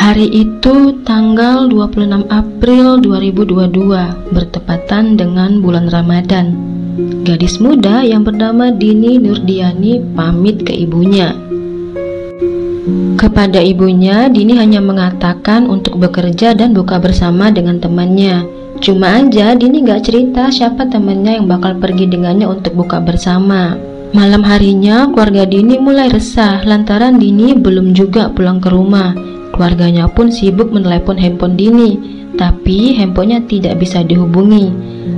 Hari itu tanggal 26 April 2022 bertepatan dengan bulan Ramadan. Gadis muda yang bernama Dini Nurdiani pamit ke ibunya. Kepada ibunya, Dini hanya mengatakan untuk bekerja dan buka bersama dengan temannya. Cuma aja Dini gak cerita siapa temannya yang bakal pergi dengannya untuk buka bersama. Malam harinya keluarga Dini mulai resah lantaran Dini belum juga pulang ke rumah. Keluarganya pun sibuk menelepon handphone Dini, tapi handphonenya tidak bisa dihubungi.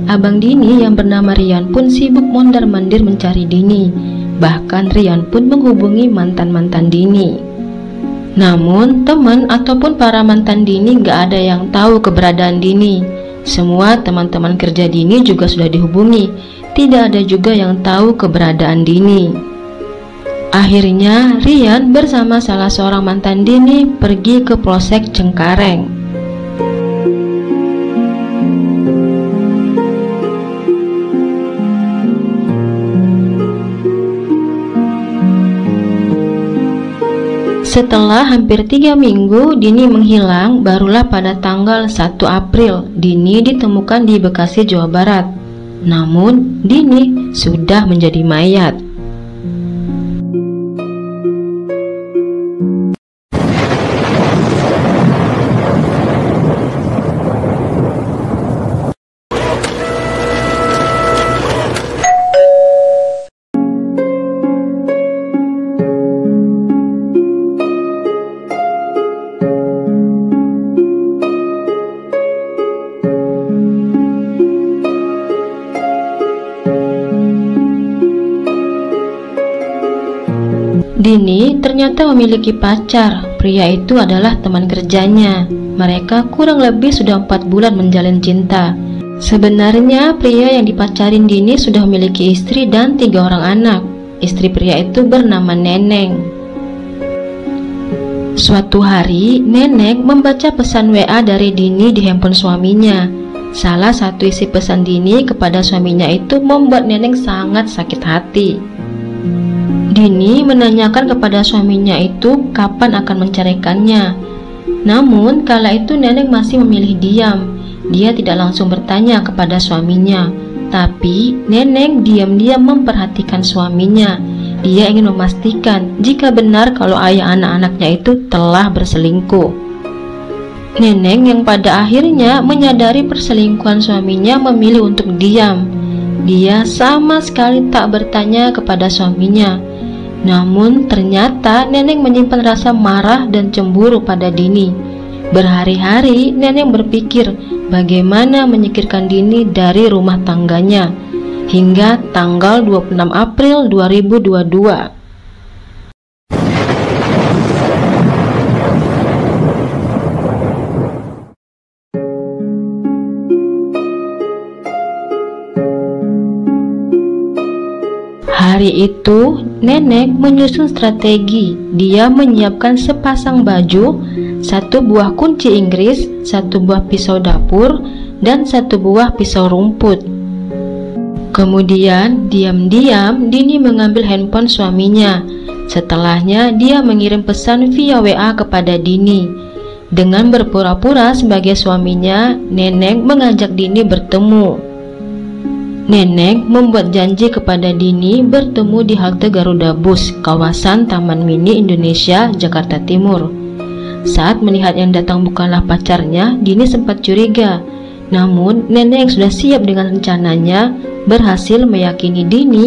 Abang Dini yang bernama Rian pun sibuk mondar-mandir mencari Dini. Bahkan Rian pun menghubungi mantan-mantan Dini. Namun teman ataupun para mantan Dini gak ada yang tahu keberadaan Dini. Semua teman-teman kerja Dini juga sudah dihubungi. Tidak ada juga yang tahu keberadaan Dini. Akhirnya Rian bersama salah seorang mantan Dini pergi ke Polsek Cengkareng. Setelah hampir 3 minggu Dini menghilang, barulah pada tanggal 1 April Dini ditemukan di Bekasi, Jawa Barat. Namun Dini sudah menjadi mayat. Dini ternyata memiliki pacar. Pria itu adalah teman kerjanya. Mereka kurang lebih sudah 4 bulan menjalin cinta. Sebenarnya pria yang dipacarin Dini sudah memiliki istri dan 3 orang anak. Istri pria itu bernama Neneng. Suatu hari Neneng membaca pesan WA dari Dini di handphone suaminya. Salah satu isi pesan Dini kepada suaminya itu membuat Neneng sangat sakit hati. Dini menanyakan kepada suaminya itu kapan akan menceraikannya. Namun kala itu Neneng masih memilih diam. Dia tidak langsung bertanya kepada suaminya, tapi Neneng diam-diam memperhatikan suaminya. Dia ingin memastikan jika benar kalau ayah anak-anaknya itu telah berselingkuh. Neneng yang pada akhirnya menyadari perselingkuhan suaminya memilih untuk diam. Dia sama sekali tak bertanya kepada suaminya. Namun ternyata Neneng menyimpan rasa marah dan cemburu pada Dini. Berhari-hari Neneng berpikir bagaimana menyingkirkan Dini dari rumah tangganya. Hingga tanggal 26 April 2022. Hari itu Nenek menyusun strategi. Dia menyiapkan sepasang baju, 1 buah kunci Inggris, 1 buah pisau dapur, dan 1 buah pisau rumput. Kemudian diam-diam Dini mengambil handphone suaminya. Setelahnya dia mengirim pesan via WA kepada Dini. Dengan berpura-pura sebagai suaminya, Neneng mengajak Dini bertemu. Neneng membuat janji kepada Dini bertemu di halte Garuda Bus, kawasan Taman Mini Indonesia, Jakarta Timur. Saat melihat yang datang bukanlah pacarnya, Dini sempat curiga. Namun Neneng yang sudah siap dengan rencananya berhasil meyakini Dini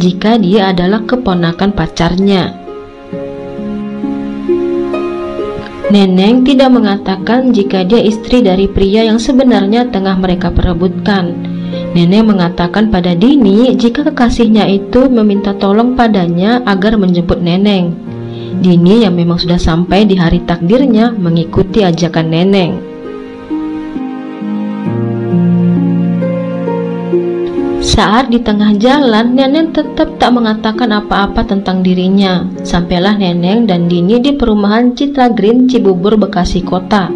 jika dia adalah keponakan pacarnya. Neneng tidak mengatakan jika dia istri dari pria yang sebenarnya tengah mereka perebutkan. Neneng mengatakan pada Dini jika kekasihnya itu meminta tolong padanya agar menjemput Neneng. Dini yang memang sudah sampai di hari takdirnya mengikuti ajakan Neneng. Saat di tengah jalan, Neneng tetap tak mengatakan apa-apa tentang dirinya. Sampailah Neneng dan Dini di perumahan Citra Green, Cibubur, Bekasi Kota.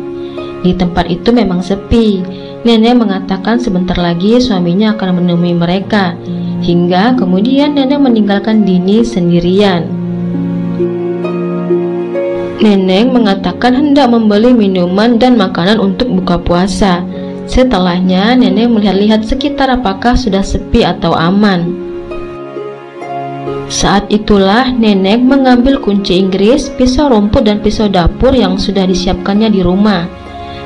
Di tempat itu memang sepi. Neneng mengatakan sebentar lagi suaminya akan menemui mereka. Hingga kemudian Neneng meninggalkan Dini sendirian. Neneng mengatakan hendak membeli minuman dan makanan untuk buka puasa. Setelahnya, Neneng melihat-lihat sekitar apakah sudah sepi atau aman. Saat itulah Neneng mengambil kunci Inggris, pisau rumput dan pisau dapur yang sudah disiapkannya di rumah.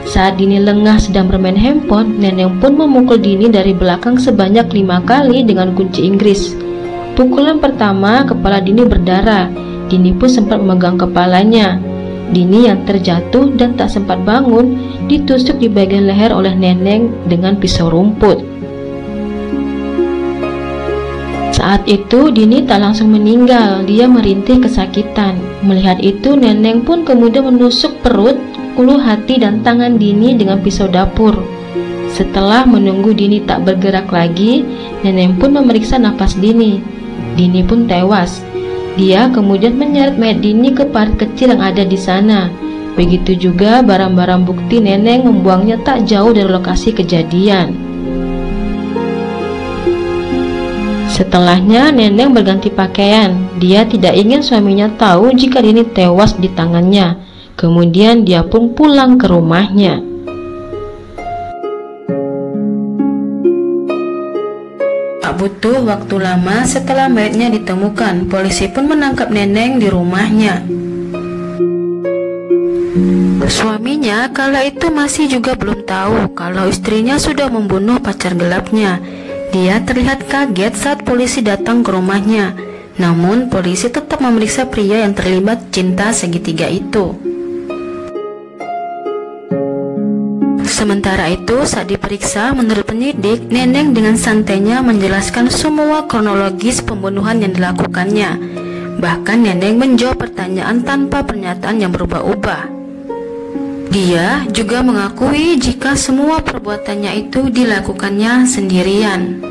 Saat Dini lengah sedang bermain handphone, Neneng pun memukul Dini dari belakang sebanyak 5 kali dengan kunci Inggris. Pukulan pertama, kepala Dini berdarah. Dini pun sempat memegang kepalanya. Dini yang terjatuh dan tak sempat bangun ditusuk di bagian leher oleh Neneng dengan pisau rumput. Saat itu Dini tak langsung meninggal, dia merintih kesakitan. Melihat itu Neneng pun kemudian menusuk perut, ulu hati dan tangan Dini dengan pisau dapur. Setelah menunggu Dini tak bergerak lagi, Neneng pun memeriksa nafas Dini. Dini pun tewas. Dia kemudian menyeret mayat Dini ke parit kecil yang ada di sana. Begitu juga barang-barang bukti Neneng membuangnya tak jauh dari lokasi kejadian. Setelahnya Neneng berganti pakaian. Dia tidak ingin suaminya tahu jika Dini tewas di tangannya. Kemudian dia pun pulang ke rumahnya. Tak butuh waktu lama setelah mayatnya ditemukan, polisi pun menangkap Neneng di rumahnya. Suaminya kala itu masih juga belum tahu kalau istrinya sudah membunuh pacar gelapnya. Dia terlihat kaget saat polisi datang ke rumahnya. Namun polisi tetap memeriksa pria yang terlibat cinta segitiga itu. Sementara itu, saat diperiksa, menurut penyidik, Neneng dengan santainya menjelaskan semua kronologis pembunuhan yang dilakukannya. Bahkan Neneng menjawab pertanyaan tanpa pernyataan yang berubah-ubah. Dia juga mengakui jika semua perbuatannya itu dilakukannya sendirian.